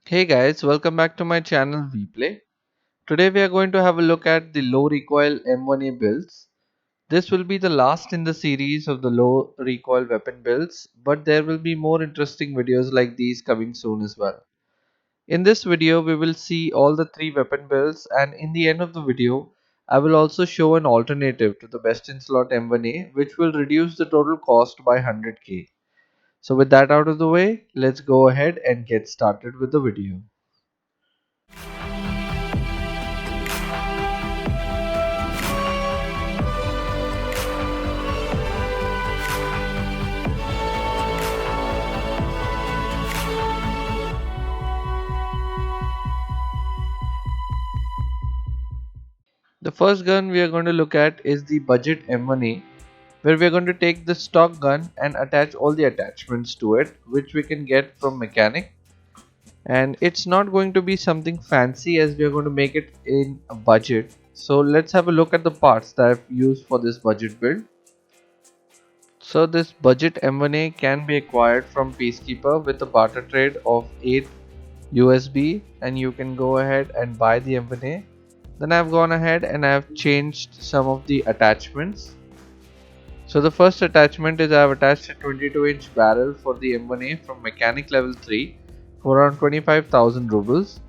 Hey guys, welcome back to my channel Vplay. Today we are going to have a look at the low recoil M1A builds. This will be the last in the series of the low recoil weapon builds, but there will be more interesting videos like these coming soon as well. In this video we will see all the three weapon builds, and in the end of the video I will also show an alternative to the best in slot M1A which will reduce the total cost by 100k. So with that out of the way, let's go ahead and get started with the video. The first gun we are going to look at is the budget M1A, where we are going to take the stock gun and attach all the attachments to it which we can get from mechanic, and it's not going to be something fancy as we are going to make it in a budget. So let's have a look at the parts that I've used for this budget build. So this budget M1A can be acquired from Peacekeeper with a barter trade of 8 USB, and you can go ahead and buy the M1A. Then I've gone ahead and I've changed some of the attachments. So the first attachment is I've attached a 22-inch barrel for the M1A from mechanic level 3 for around 25,000 rubles.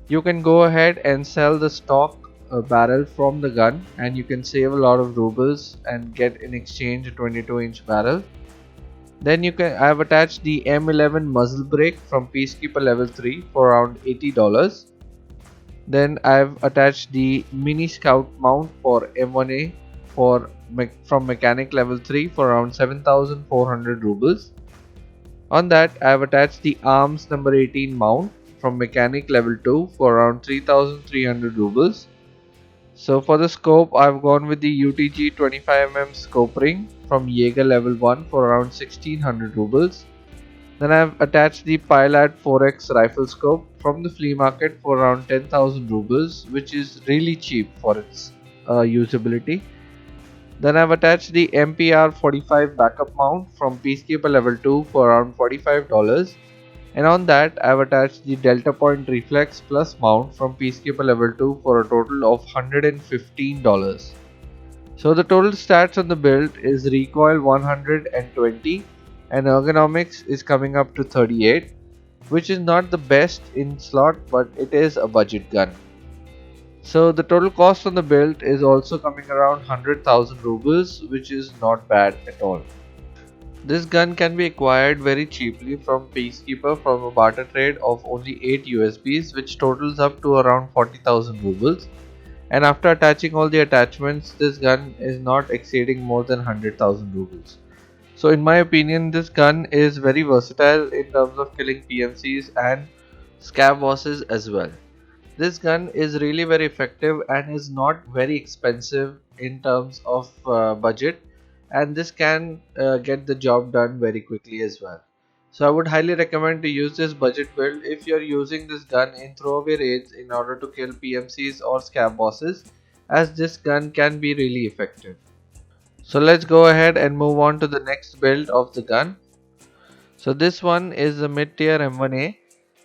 You can go ahead and sell the stock barrel from the gun and you can save a lot of rubles and get in exchange a 22-inch barrel. Then I've attached the M11 Muzzlebrake from Peacekeeper level 3 for around $80. Then I've attached the mini scout mount for M1A from mechanic level 3 for around 7,400 rubles. On that I've attached the arms number 18 mount from mechanic level 2 for around 3,300 rubles. So for the scope I've gone with the UTG 25mm scope ring from Jaeger level 1 for around 1,600 rubles. Then I've attached the Pilad 4x rifle scope from the flea market for around 10,000 rubles, which is really cheap for its usability. Then I've attached the MPR 45 backup mount from Peacekeeper level 2 for around $45, and on that I've attached the Deltapoint Reflex Plus mount from Peacekeeper level 2 for a total of $115. So the total stats on the build is recoil 120 and ergonomics is coming up to 38, which is not the best in slot, but it is a budget gun. So the total cost on the build is also coming around 100,000 rubles, which is not bad at all. This gun can be acquired very cheaply from Peacekeeper from a barter trade of only 8 USBs, which totals up to around 40,000 rubles. And after attaching all the attachments, this gun is not exceeding more than 100,000 rubles. So in my opinion, this gun is very versatile in terms of killing PMCs and scab bosses as well. This gun is really very effective and is not very expensive in terms of budget, and this can get the job done very quickly as well. So I would highly recommend to use this budget build if you are using this gun in throwaway raids in order to kill PMCs or scab bosses, as this gun can be really effective. So let's go ahead and move on to the next build of the gun. So this one is the mid tier M1A.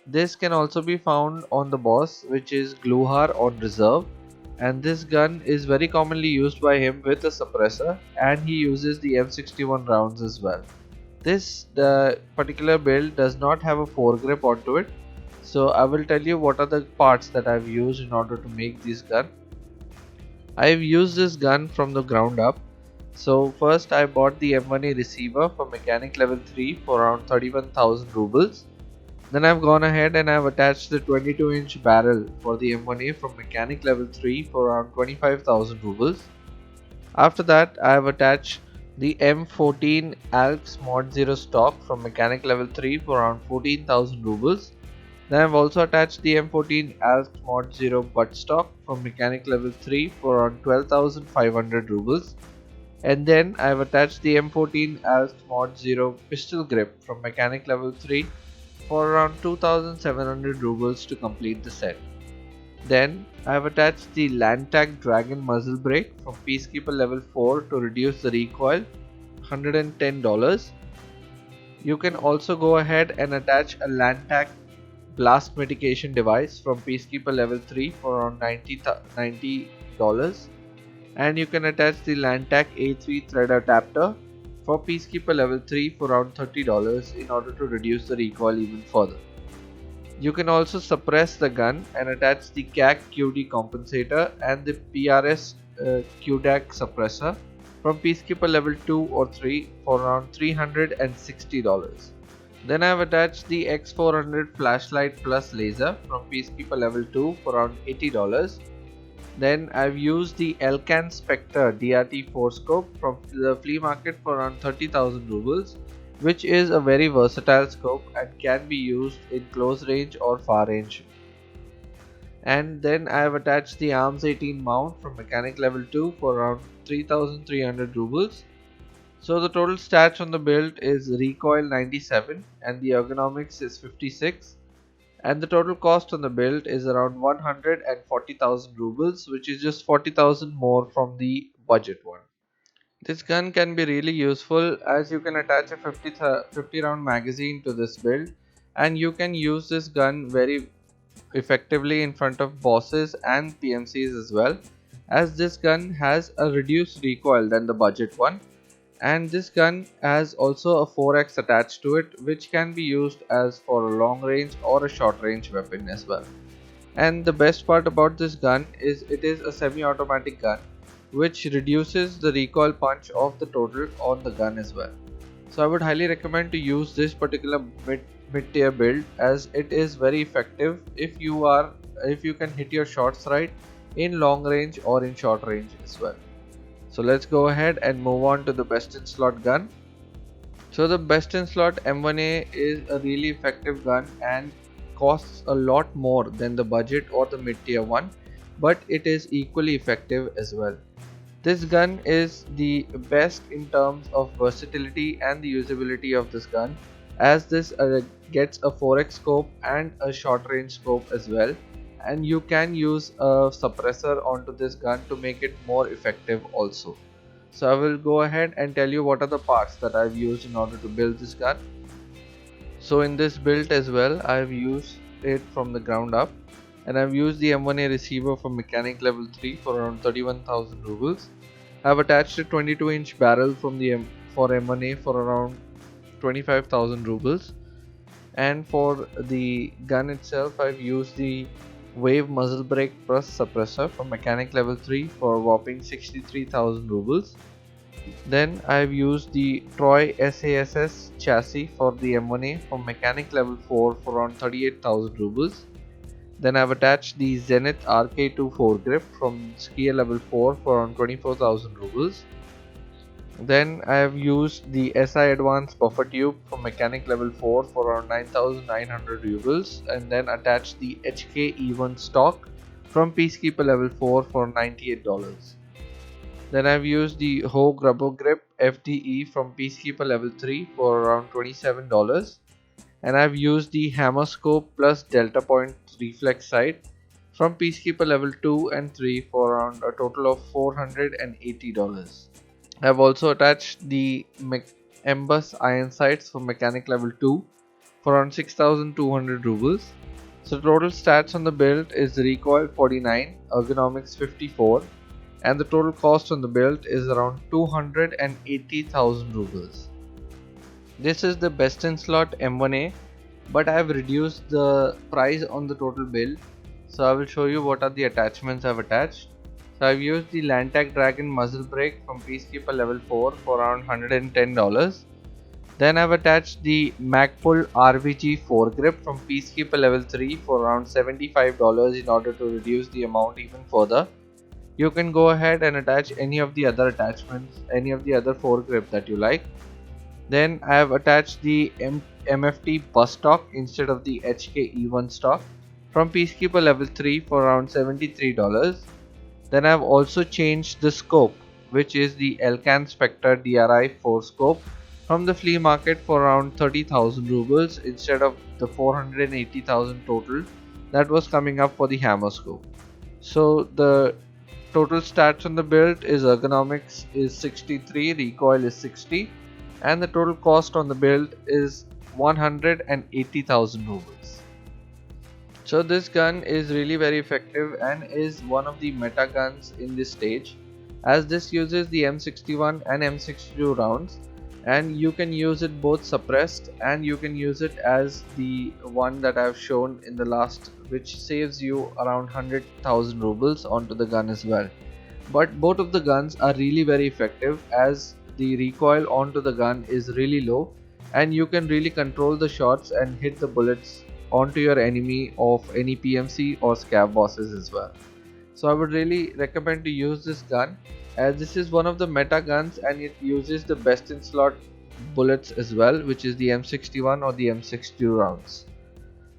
This can also be found on the boss, which is Gluhar on reserve, and this gun is very commonly used by him with a suppressor, and he uses the M61 rounds as well. The particular build does not have a foregrip onto it, so I will tell you what are the parts that I've used in order to make this gun. I've used this gun from the ground up. So first I bought the M1A receiver for mechanic level 3 for around 31,000 rubles. Then I've gone ahead and I've attached the 22-inch barrel for the M1A from mechanic level 3 for around 25,000 rubles. After that I have attached the M14 Alcs Mod 0 stock from mechanic level 3 for around 14,000 rubles. Then I've also attached the M14 Alcs Mod 0 Buttstock from mechanic level 3 for around 12,500 rubles. And then I have attached the M14 Alcs Mod 0 pistol grip from mechanic level 3 for around 2,700 rubles to complete the set. Then I have attached the Lantac Dragon Muzzlebrake from Peacekeeper level 4 to reduce the recoil, $110. You can also go ahead and attach a Lantac blast mitigation device from Peacekeeper level 3 for around $90, and you can attach the Lantac A3 thread adapter for Peacekeeper level 3 for around $30 in order to reduce the recoil even further. You can also suppress the gun and attach the CAC QD compensator and the PRS QDAC suppressor from Peacekeeper level 2 or 3 for around $360. Then I have attached the X400 flashlight plus laser from Peacekeeper level 2 for around $80. Then I've used the Elcan Specter DRT4 scope from the flea market for around 30,000 rubles, which is a very versatile scope and can be used in close range or far range. And then I have attached the ARMS 18 mount from mechanic level 2 for around 3,300 rubles. So the total stats on the build is recoil 97 and the ergonomics is 56, and the total cost on the build is around 140,000 rubles, which is just 40,000 more from the budget one. This gun can be really useful as you can attach a 50 round magazine to this build, and you can use this gun very effectively in front of bosses and PMCs as well, as this gun has a reduced recoil than the budget one, and this gun has also a 4x attached to it, which can be used as for a long range or a short range weapon as well. And the best part about this gun is it is a semi-automatic gun, which reduces the recoil punch of the total on the gun as well. So I would highly recommend to use this particular mid-tier build, as it is very effective if you can hit your shots right in long range or in short range as well. So let's go ahead and move on to the best in slot gun. So the best in slot M1A is a really effective gun and costs a lot more than the budget or the mid tier one, but it is equally effective as well. This gun is the best in terms of versatility and the usability of this gun, as this gets a 4x scope and a short range scope as well, and you can use a suppressor onto this gun to make it more effective also. So I will go ahead and tell you what are the parts that I've used in order to build this gun. So in this build as well, I've used it from the ground up, and I've used the M1A receiver from mechanic level 3 for around 31,000 rubles. I've attached a 22-inch barrel for M1A for around 25,000 rubles, and for the gun itself I've used the Wave Muzzlebrake plus suppressor from mechanic level 3 for a whopping 63,000 rubles. Then I've used the Troy S.A.S.S chassis for the M1A from mechanic level 4 for around 38,000 rubles. Then I've attached the Zenith RK2 Foregrip from skier level 4 for around 24,000 rubles. Then I have used the SI Advanced buffer tube from mechanic level 4 for around 9,900 rubles, and then attached the HK E1 stock from Peacekeeper level 4 for $98. Then I have used the Hogue rubber grip FDE from Peacekeeper level 3 for around $27, and I have used the hammer scope plus Deltapoint reflex sight from Peacekeeper level 2 and 3 for around a total of $480. I have also attached the MBUS iron sights for mechanic level 2 for around 6,200 rubles. So total stats on the build is recoil 49, ergonomics 54, and the total cost on the build is around 280,000 rubles. This is the best in slot M1A, but I have reduced the price on the total build. So I will show you what are the attachments I have attached. So I've used the Lantac Dragon Muzzlebrake from Peacekeeper level 4 for around $110. Then I've attached the Magpul RVG Foregrip from Peacekeeper level 3 for around $75 in order to reduce the amount even further. You can go ahead and attach any of the other attachments, any of the other foregrip that you like. Then I have attached the MFT Buttstock instead of the HK E1 stock from Peacekeeper level 3 for around $73. Then I have also changed the scope, which is the Elcan Specter DRI 4 scope from the flea market for around 30,000 rubles instead of the 480,000 total that was coming up for the hammer scope. So the total stats on the build is ergonomics is 63, recoil is 60, and the total cost on the build is 180,000 rubles. So this gun is really very effective and is one of the meta guns in this stage, as this uses the M61 and M62 rounds, and you can use it both suppressed and you can use it as the one that I've shown in the last, which saves you around 100,000 rubles onto the gun as well. But both of the guns are really very effective, as the recoil onto the gun is really low and you can really control the shots and hit the bullets onto your enemy of any PMC or scav bosses as well. So I would really recommend to use this gun, as this is one of the meta guns and it uses the best in slot bullets as well, which is the M61 or the M62 rounds.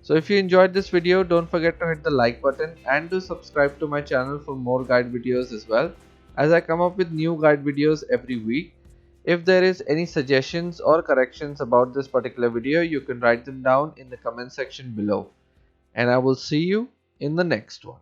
So if you enjoyed this video, don't forget to hit the like button and to subscribe to my channel for more guide videos as well, as I come up with new guide videos every week. If there is any suggestions or corrections about this particular video, you can write them down in the comment section below. And I will see you in the next one.